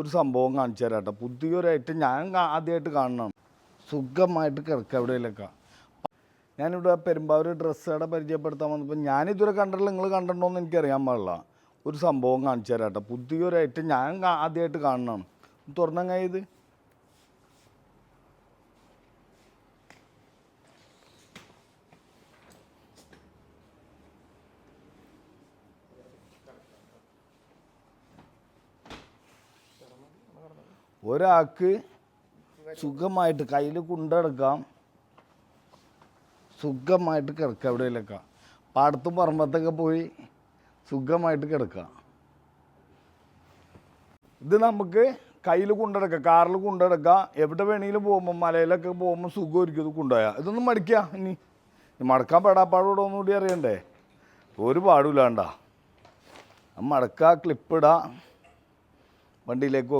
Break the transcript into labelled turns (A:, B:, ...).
A: ഒരു സംഭവം കാണിച്ചു തരാം കേട്ടോ. പുതിയൊരു ഐറ്റം ഞാൻ ആദ്യമായിട്ട് കാണണം. സുഖമായിട്ട് കിടക്കുക എവിടെയെങ്കിലൊക്കെ. ഞാനിവിടെ പെരുമ്പാവൂർ ഡ്രസ്സ് കട പരിചയപ്പെടുത്താൻ വന്നപ്പോൾ ഞാനിതുവരെ കണ്ടിട്ടില്ല, നിങ്ങൾ കണ്ടിട്ടുണ്ടോ എന്ന് എനിക്കറിയാൻ പാടില്ല. ഒരു സംഭവം കാണിച്ചു തരാം കേട്ടോ. പുതിയൊരു ഐറ്റം ഞാൻ ആദ്യമായിട്ട് കാണണം. തുറന്നങ്ങ ഇത് ഒരാൾക്ക് സുഖമായിട്ട് കയ്യിൽ കൊണ്ടെടുക്കാം, സുഖമായിട്ട് കിടക്കുക എവിടെയെങ്കിലൊക്കെ. പാടത്തും പറമ്പത്തൊക്കെ പോയി സുഖമായിട്ട് കിടക്കുക. ഇത് നമുക്ക് കയ്യിൽ കൊണ്ടെടുക്കാം, കാറിൽ കൊണ്ടെടുക്കാം. എവിടെ വേണമെങ്കിലും പോകുമ്പോൾ മലയിലൊക്കെ പോകുമ്പോൾ സുഖമായിരിക്കും ഇത് കൊണ്ടുപോയാൽ. ഇതൊന്നും മടിക്കുക. ഇനി മടക്കാൻ പെടാപ്പാടോടെ ഒന്നുകൂടി അറിയണ്ടേ? ഒരു പാടില്ലാണ്ടാ മടക്കുക, ക്ലിപ്പിടുക, വണ്ടിയിലേക്ക്